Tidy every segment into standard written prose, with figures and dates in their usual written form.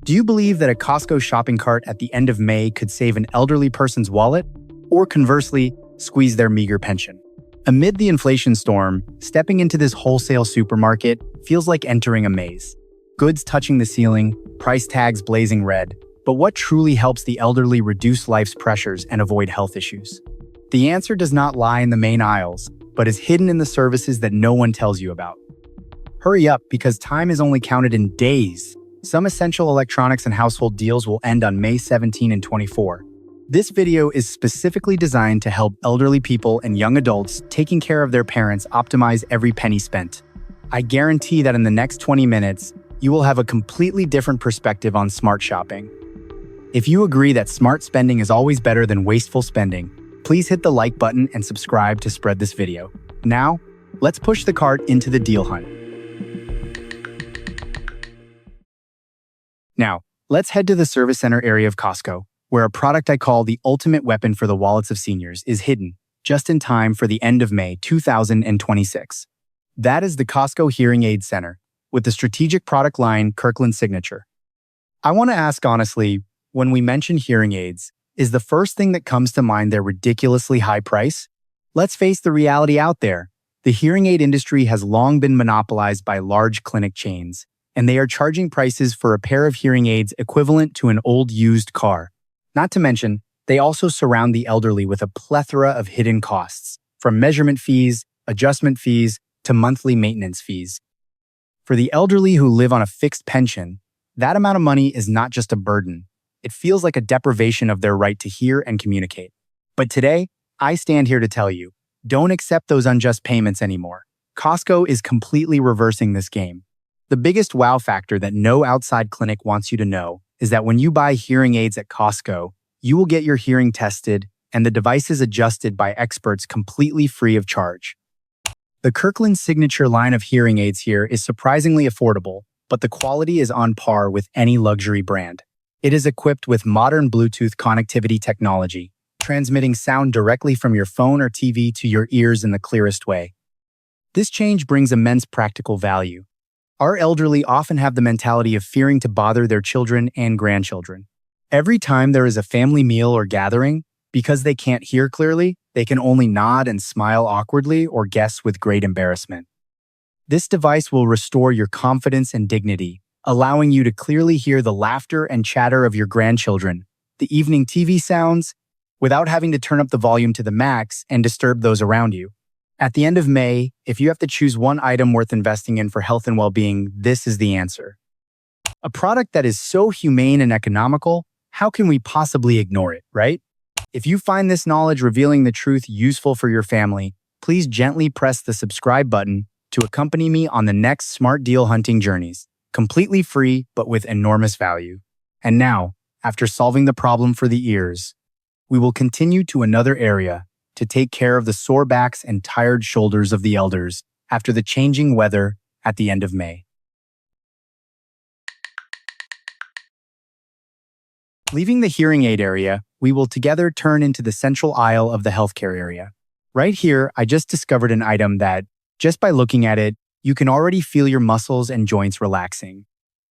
Do you believe that a Costco shopping cart at the end of May could save an elderly person's wallet, or conversely, squeeze their meager pension? Amid the inflation storm, stepping into this wholesale supermarket feels like entering a maze. Goods touching the ceiling, price tags blazing red. But what truly helps the elderly reduce life's pressures and avoid health issues? The answer does not lie in the main aisles, but is hidden in the services that no one tells you about. Hurry up, because time is only counted in days. Some essential electronics and household deals will end on May 17 and 24. This video is specifically designed to help elderly people and young adults taking care of their parents optimize every penny spent. I guarantee that in the next 20 minutes, you will have a completely different perspective on smart shopping. If you agree that smart spending is always better than wasteful spending, please hit the like button and subscribe to spread this video. Now, let's push the cart into the deal hunt. Now, let's head to the service center area of Costco, where a product I call the ultimate weapon for the wallets of seniors is hidden, just in time for the end of May 2026. That is the Costco Hearing Aid Center, with the strategic product line Kirkland Signature. I want to ask honestly, when we mention hearing aids, is the first thing that comes to mind their ridiculously high price? Let's face the reality out there. The hearing aid industry has long been monopolized by large clinic chains, and they are charging prices for a pair of hearing aids equivalent to an old used car. Not to mention, they also surround the elderly with a plethora of hidden costs, from measurement fees, adjustment fees, to monthly maintenance fees. For the elderly who live on a fixed pension, that amount of money is not just a burden. It feels like a deprivation of their right to hear and communicate. But today, I stand here to tell you, don't accept those unjust payments anymore. Costco is completely reversing this game. The biggest wow factor that no outside clinic wants you to know is that when you buy hearing aids at Costco, you will get your hearing tested and the devices adjusted by experts completely free of charge. The Kirkland Signature line of hearing aids here is surprisingly affordable, but the quality is on par with any luxury brand. It is equipped with modern Bluetooth connectivity technology, transmitting sound directly from your phone or TV to your ears in the clearest way. This change brings immense practical value. Our elderly often have the mentality of fearing to bother their children and grandchildren. Every time there is a family meal or gathering, because they can't hear clearly, they can only nod and smile awkwardly or guess with great embarrassment. This device will restore your confidence and dignity, allowing you to clearly hear the laughter and chatter of your grandchildren, the evening TV sounds, without having to turn up the volume to the max and disturb those around you. At the end of May, if you have to choose one item worth investing in for health and well-being, this is the answer. A product that is so humane and economical, how can we possibly ignore it, right? If you find this knowledge revealing the truth useful for your family, please gently press the subscribe button to accompany me on the next smart deal hunting journeys, completely free but with enormous value. And now, after solving the problem for the ears, we will continue to another area to take care of the sore backs and tired shoulders of the elders after the changing weather at the end of May. Leaving the hearing aid area, we will together turn into the central aisle of the healthcare area. Right here, I just discovered an item that, just by looking at it, you can already feel your muscles and joints relaxing.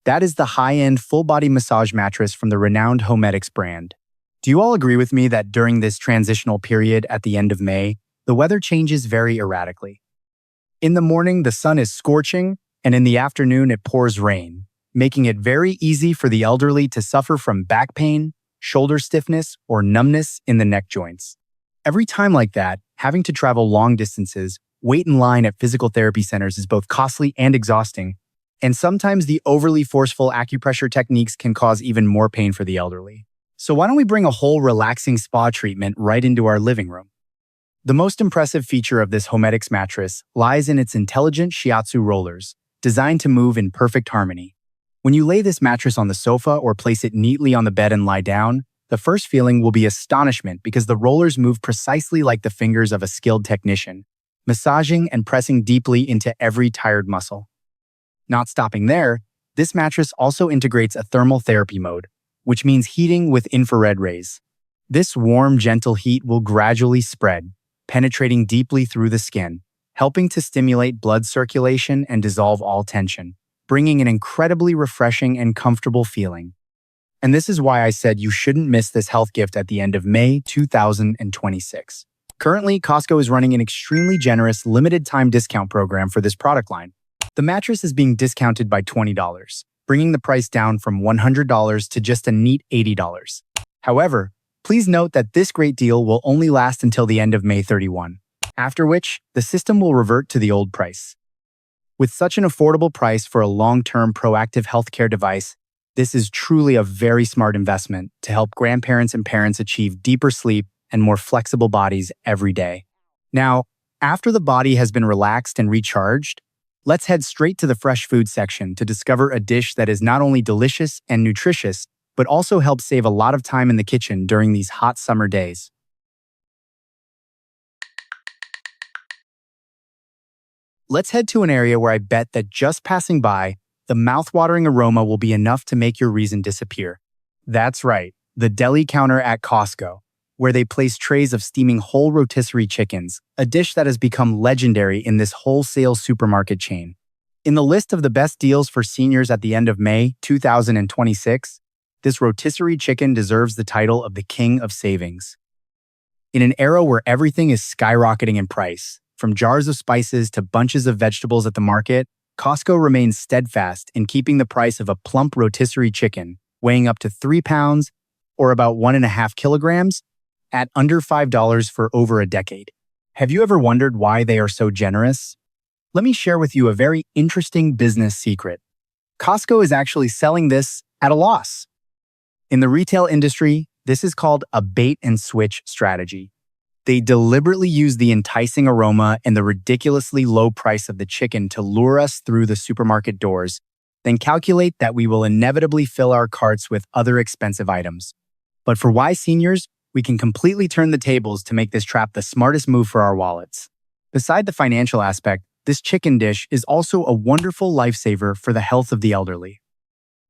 That is the high-end full-body massage mattress from the renowned Homedics brand. Do you all agree with me that during this transitional period at the end of May, the weather changes very erratically? In the morning, the sun is scorching, and in the afternoon, it pours rain, making it very easy for the elderly to suffer from back pain, shoulder stiffness, or numbness in the neck joints. Every time like that, having to travel long distances, wait in line at physical therapy centers is both costly and exhausting, and sometimes the overly forceful acupressure techniques can cause even more pain for the elderly. So why don't we bring a whole relaxing spa treatment right into our living room? The most impressive feature of this Homedics mattress lies in its intelligent shiatsu rollers, designed to move in perfect harmony. When you lay this mattress on the sofa or place it neatly on the bed and lie down, the first feeling will be astonishment because the rollers move precisely like the fingers of a skilled technician, massaging and pressing deeply into every tired muscle. Not stopping there, this mattress also integrates a thermal therapy mode, which means heating with infrared rays. This warm, gentle heat will gradually spread, penetrating deeply through the skin, helping to stimulate blood circulation and dissolve all tension. bringing an incredibly refreshing and comfortable feeling. And this is why I said you shouldn't miss this health gift at the end of May 2026. Currently, Costco is running an extremely generous limited-time discount program for this product line. The mattress is being discounted by $20, bringing the price down from $100 to just a neat $80. However, please note that this great deal will only last until the end of May 31, after which the system will revert to the old price. With such an affordable price for a long-term proactive healthcare device, this is truly a very smart investment to help grandparents and parents achieve deeper sleep and more flexible bodies every day. Now, after the body has been relaxed and recharged, let's head straight to the fresh food section to discover a dish that is not only delicious and nutritious, but also helps save a lot of time in the kitchen during these hot summer days. Let's head to an area where I bet that just passing by, the mouth-watering aroma will be enough to make your reason disappear. That's right, the deli counter at Costco, where they place trays of steaming whole rotisserie chickens, a dish that has become legendary in this wholesale supermarket chain. In the list of the best deals for seniors at the end of May 2026, this rotisserie chicken deserves the title of the King of Savings. In an era where everything is skyrocketing in price, from jars of spices to bunches of vegetables at the market, Costco remains steadfast in keeping the price of a plump rotisserie chicken, weighing up to 3 pounds or about 1.5 kilograms, at under $5 for over a decade. Have you ever wondered why they are so generous? Let me share with you a very interesting business secret. Costco is actually selling this at a loss. In the retail industry, this is called a bait-and-switch strategy. They deliberately use the enticing aroma and the ridiculously low price of the chicken to lure us through the supermarket doors, then calculate that we will inevitably fill our carts with other expensive items. But for wise seniors, we can completely turn the tables to make this trap the smartest move for our wallets. Beside the financial aspect, this chicken dish is also a wonderful lifesaver for the health of the elderly.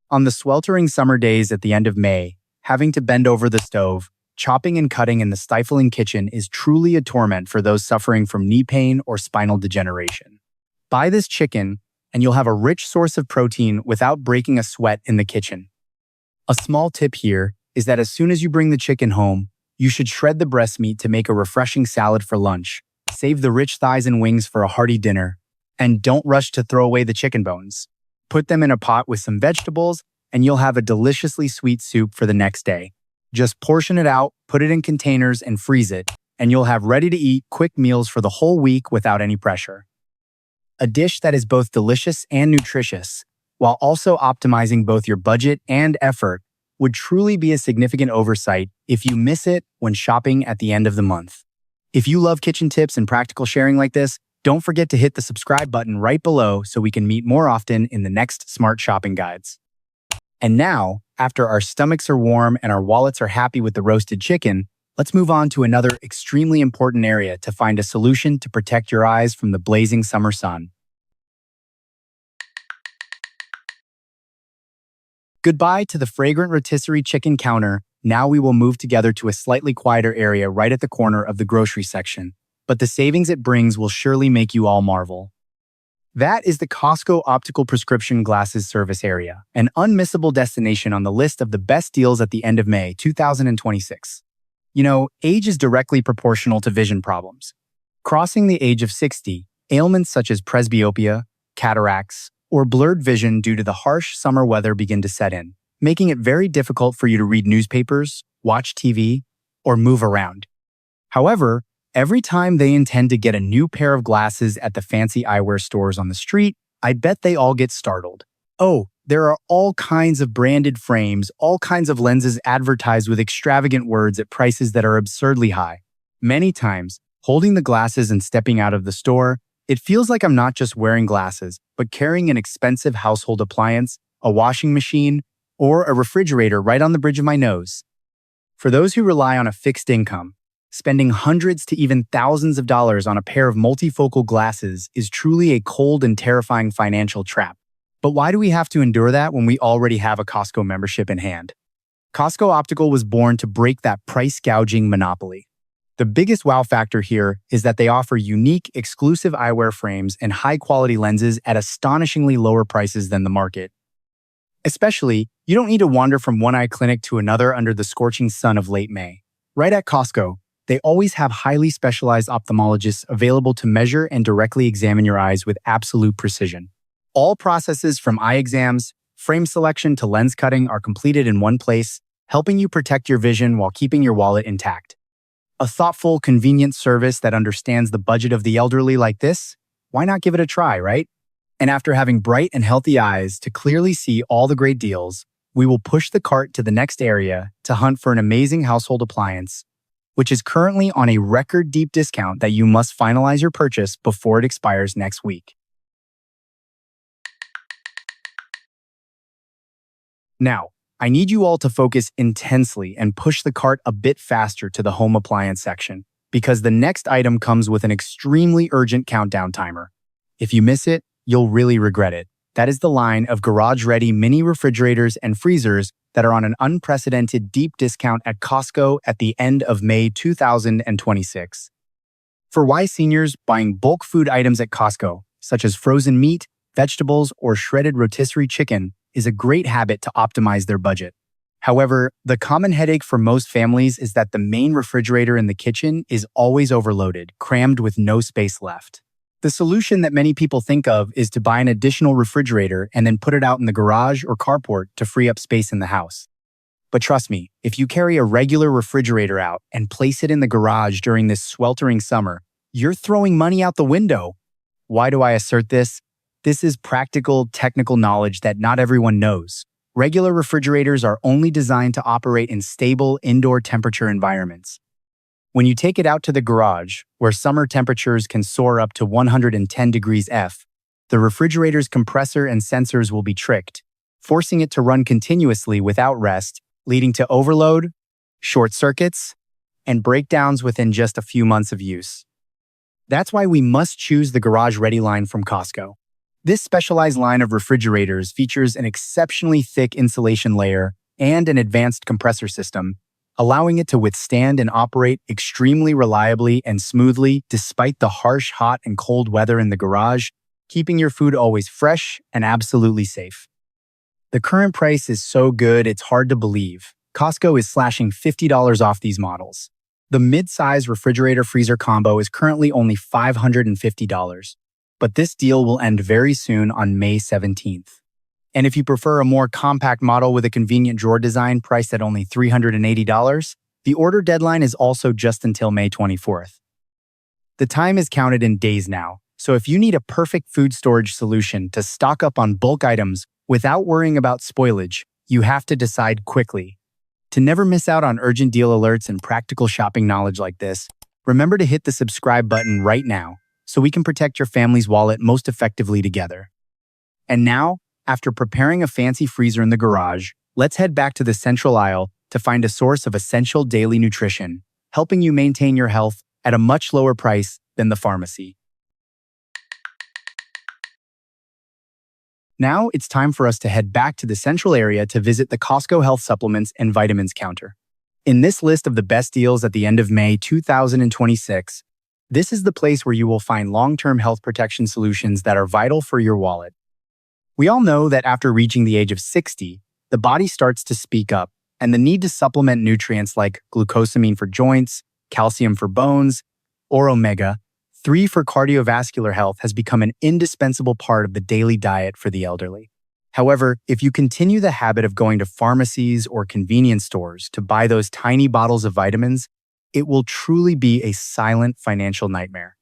On the sweltering summer days at the end of May, having to bend over the stove, chopping and cutting in the stifling kitchen is truly a torment for those suffering from knee pain or spinal degeneration. Buy this chicken, and you'll have a rich source of protein without breaking a sweat in the kitchen. A small tip here is that as soon as you bring the chicken home, you should shred the breast meat to make a refreshing salad for lunch, save the rich thighs and wings for a hearty dinner, and don't rush to throw away the chicken bones. Put them in a pot with some vegetables, and you'll have a deliciously sweet soup for the next day. Just portion it out, put it in containers, and freeze it, and you'll have ready-to-eat quick meals for the whole week without any pressure. A dish that is both delicious and nutritious, while also optimizing both your budget and effort, would truly be a significant oversight if you miss it when shopping at the end of the month. If you love kitchen tips and practical sharing like this, don't forget to hit the subscribe button right below so we can meet more often in the next Smart Shopping Guides. And now, after our stomachs are warm and our wallets are happy with the roasted chicken, let's move on to another extremely important area to find a solution to protect your eyes from the blazing summer sun. Goodbye to the fragrant rotisserie chicken counter. Now we will move together to a slightly quieter area right at the corner of the grocery section. But the savings it brings will surely make you all marvel. That is the Costco Optical Prescription Glasses Service Area, an unmissable destination on the list of the best deals at the end of May 2026. You know, age is directly proportional to vision problems. Crossing the age of 60, ailments such as presbyopia, cataracts, or blurred vision due to the harsh summer weather begin to set in, making it very difficult for you to read newspapers, watch TV, or move around. However, every time they intend to get a new pair of glasses at the fancy eyewear stores on the street, I bet they all get startled. Oh, there are all kinds of branded frames, all kinds of lenses advertised with extravagant words at prices that are absurdly high. Many times, holding the glasses and stepping out of the store, it feels like I'm not just wearing glasses, but carrying an expensive household appliance, a washing machine, or a refrigerator right on the bridge of my nose. For those who rely on a fixed income, spending hundreds to even thousands of dollars on a pair of multifocal glasses is truly a cold and terrifying financial trap. But why do we have to endure that when we already have a Costco membership in hand? Costco Optical was born to break that price gouging monopoly. The biggest wow factor here is that they offer unique, exclusive eyewear frames and high-quality lenses at astonishingly lower prices than the market. Especially, you don't need to wander from one eye clinic to another under the scorching sun of late May. Right at Costco, they always have highly specialized ophthalmologists available to measure and directly examine your eyes with absolute precision. All processes from eye exams, frame selection to lens cutting are completed in one place, helping you protect your vision while keeping your wallet intact. A thoughtful, convenient service that understands the budget of the elderly like this? Why not give it a try, right? And after having bright and healthy eyes to clearly see all the great deals, we will push the cart to the next area to hunt for an amazing household appliance, which is currently on a record deep discount that you must finalize your purchase before it expires next week. Now, I need you all to focus intensely and push the cart a bit faster to the home appliance section, because the next item comes with an extremely urgent countdown timer. If you miss it, you'll really regret it. That is the line of garage-ready mini refrigerators and freezers that are on an unprecedented deep discount at Costco at the end of May 2026. For why seniors buying bulk food items at Costco, such as frozen meat, vegetables, or shredded rotisserie chicken, is a great habit to optimize their budget. However, the common headache for most families is that the main refrigerator in the kitchen is always overloaded, crammed with no space left. The solution that many people think of is to buy an additional refrigerator and then put it out in the garage or carport to free up space in the house. But trust me, if you carry a regular refrigerator out and place it in the garage during this sweltering summer, you're throwing money out the window. Why do I assert this? This is practical, technical knowledge that not everyone knows. Regular refrigerators are only designed to operate in stable, indoor temperature environments. When you take it out to the garage, where summer temperatures can soar up to 110 degrees F, the refrigerator's compressor and sensors will be tricked, forcing it to run continuously without rest, leading to overload, short circuits, and breakdowns within just a few months of use. That's why we must choose the Garage Ready line from Costco. This specialized line of refrigerators features an exceptionally thick insulation layer and an advanced compressor system, allowing it to withstand and operate extremely reliably and smoothly despite the harsh, hot, and cold weather in the garage, keeping your food always fresh and absolutely safe. The current price is so good it's hard to believe. Costco is slashing $50 off these models. The mid-size refrigerator-freezer combo is currently only $550. But this deal will end very soon on May 17th. And if you prefer a more compact model with a convenient drawer design priced at only $380, the order deadline is also just until May 24th. The time is counted in days now, so if you need a perfect food storage solution to stock up on bulk items without worrying about spoilage, you have to decide quickly. To never miss out on urgent deal alerts and practical shopping knowledge like this, remember to hit the subscribe button right now, so we can protect your family's wallet most effectively together. And now, after preparing a fancy freezer in the garage, let's head back to the central aisle to find a source of essential daily nutrition, helping you maintain your health at a much lower price than the pharmacy. Now, it's time for us to head back to the central area to visit the Costco Health Supplements and Vitamins counter. In this list of the best deals at the end of May 2026, this is the place where you will find long-term health protection solutions that are vital for your wallet. We all know that after reaching the age of 60, the body starts to speak up, and the need to supplement nutrients like glucosamine for joints, calcium for bones, or omega-3 for cardiovascular health has become an indispensable part of the daily diet for the elderly. However, if you continue the habit of going to pharmacies or convenience stores to buy those tiny bottles of vitamins, it will truly be a silent financial nightmare.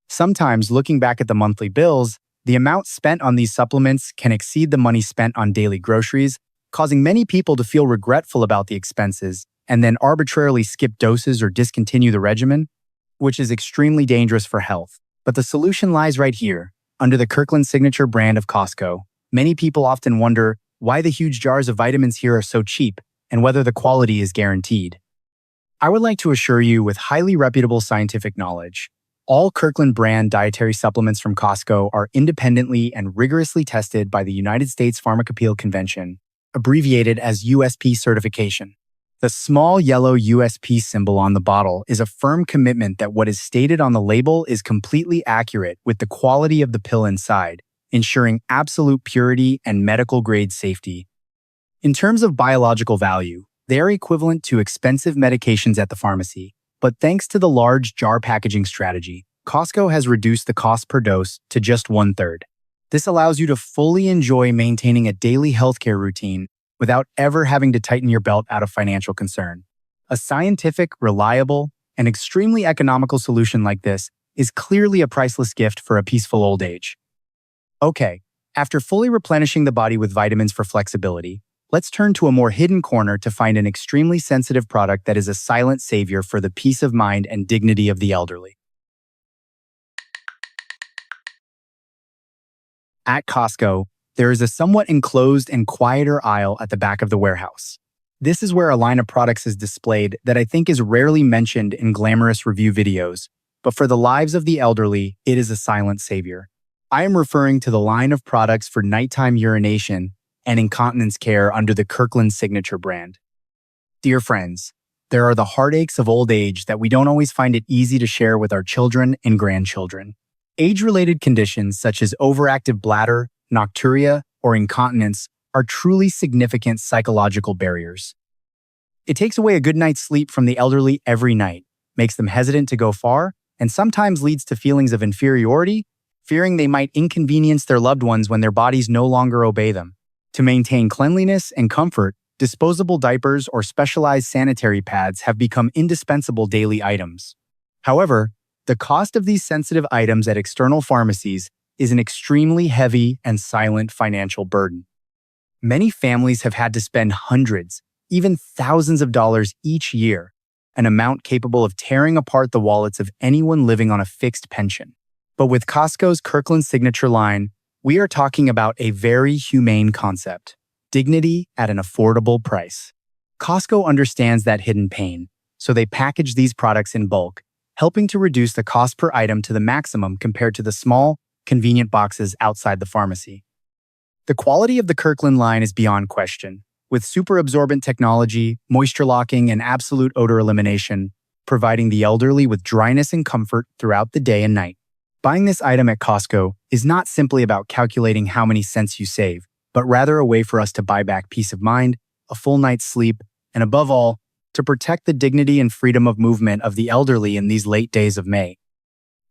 Sometimes, looking back at the monthly bills, the amount spent on these supplements can exceed the money spent on daily groceries, causing many people to feel regretful about the expenses and then arbitrarily skip doses or discontinue the regimen, which is extremely dangerous for health. But the solution lies right here, under the Kirkland Signature brand of Costco. Many people often wonder why the huge jars of vitamins here are so cheap and whether the quality is guaranteed. I would like to assure you with highly reputable scientific knowledge, all Kirkland brand dietary supplements from Costco are independently and rigorously tested by the United States Pharmacopeal Convention, abbreviated as USP certification. The small yellow USP symbol on the bottle is a firm commitment that what is stated on the label is completely accurate with the quality of the pill inside, ensuring absolute purity and medical-grade safety. In terms of biological value, they are equivalent to expensive medications at the pharmacy, but thanks to the large jar packaging strategy, Costco has reduced the cost per dose to just 1/3. This allows you to fully enjoy maintaining a daily healthcare routine without ever having to tighten your belt out of financial concern. A scientific, reliable, and extremely economical solution like this is clearly a priceless gift for a peaceful old age. Okay, after fully replenishing the body with vitamins for flexibility, let's turn to a more hidden corner to find an extremely sensitive product that is a silent savior for the peace of mind and dignity of the elderly. At Costco, there is a somewhat enclosed and quieter aisle at the back of the warehouse. This is where a line of products is displayed that I think is rarely mentioned in glamorous review videos, but for the lives of the elderly, it is a silent savior. I am referring to the line of products for nighttime urination and incontinence care under the Kirkland Signature brand. Dear friends, there are the heartaches of old age that we don't always find it easy to share with our children and grandchildren. Age-related conditions such as overactive bladder, nocturia, or incontinence are truly significant psychological barriers. It takes away a good night's sleep from the elderly every night, makes them hesitant to go far, and sometimes leads to feelings of inferiority, fearing they might inconvenience their loved ones when their bodies no longer obey them. To maintain cleanliness and comfort, disposable diapers or specialized sanitary pads have become indispensable daily items. However, the cost of these sensitive items at external pharmacies is an extremely heavy and silent financial burden. Many families have had to spend hundreds, even thousands of dollars each year, an amount capable of tearing apart the wallets of anyone living on a fixed pension. But with Costco's Kirkland Signature line, we are talking about a very humane concept: dignity at an affordable price. Costco understands that hidden pain, so they package these products in bulk, helping to reduce the cost per item to the maximum compared to the small, convenient boxes outside the pharmacy. The quality of the Kirkland line is beyond question, with super absorbent technology, moisture locking, and absolute odor elimination, providing the elderly with dryness and comfort throughout the day and night. Buying this item at Costco is not simply about calculating how many cents you save, but rather a way for us to buy back peace of mind, a full night's sleep, and above all, to protect the dignity and freedom of movement of the elderly in these late days of May.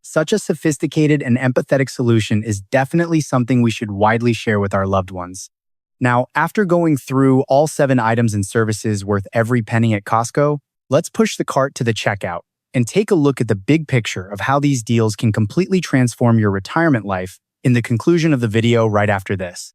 Such a sophisticated and empathetic solution is definitely something we should widely share with our loved ones. Now, after going through all 7 items and services worth every penny at Costco, let's push the cart to the checkout and take a look at the big picture of how these deals can completely transform your retirement life in the conclusion of the video right after this.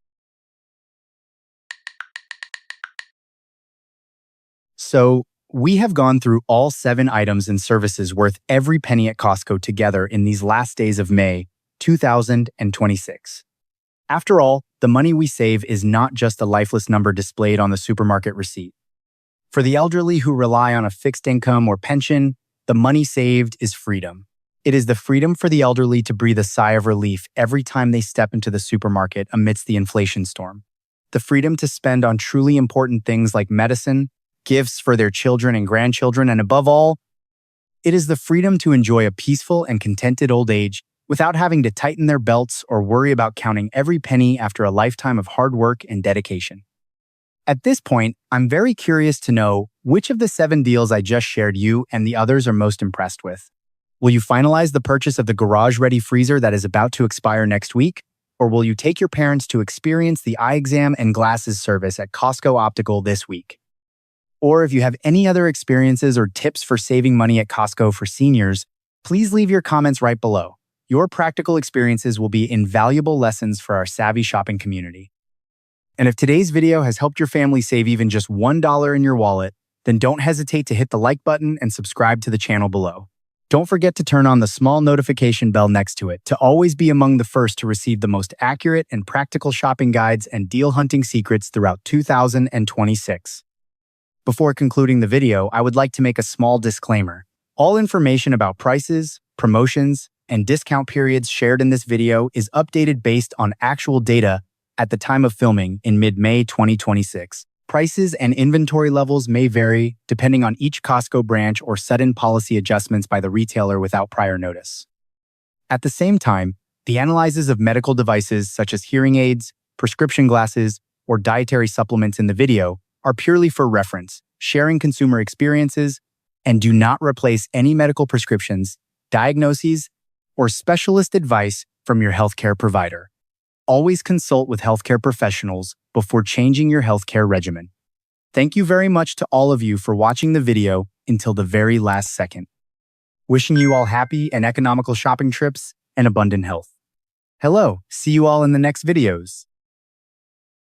So, we have gone through all 7 items and services worth every penny at Costco together in these last days of May 2026. After all, the money we save is not just a lifeless number displayed on the supermarket receipt. For the elderly who rely on a fixed income or pension, the money saved is freedom. It is the freedom for the elderly to breathe a sigh of relief every time they step into the supermarket amidst the inflation storm. The freedom to spend on truly important things like medicine, gifts for their children and grandchildren, and above all, it is the freedom to enjoy a peaceful and contented old age without having to tighten their belts or worry about counting every penny after a lifetime of hard work and dedication. At this point, I'm very curious to know which of the 7 deals I just shared you and the others are most impressed with. Will you finalize the purchase of the garage-ready freezer that is about to expire next week? Or will you take your parents to experience the eye exam and glasses service at Costco Optical this week? Or if you have any other experiences or tips for saving money at Costco for seniors, please leave your comments right below. Your practical experiences will be invaluable lessons for our savvy shopping community. And if today's video has helped your family save even just $1 in your wallet, then don't hesitate to hit the like button and subscribe to the channel below. Don't forget to turn on the small notification bell next to it to always be among the first to receive the most accurate and practical shopping guides and deal hunting secrets throughout 2026. Before concluding the video, I would like to make a small disclaimer. All information about prices, promotions, and discount periods shared in this video is updated based on actual data at the time of filming in mid-May 2026. Prices and inventory levels may vary depending on each Costco branch or sudden policy adjustments by the retailer without prior notice. At the same time, the analyses of medical devices such as hearing aids, prescription glasses, or dietary supplements in the video are purely for reference, sharing consumer experiences, and do not replace any medical prescriptions, diagnoses, or specialist advice from your healthcare provider. Always consult with healthcare professionals before changing your healthcare regimen. Thank you very much to all of you for watching the video until the very last second. Wishing you all happy and economical shopping trips and abundant health. Hello, see you all in the next videos.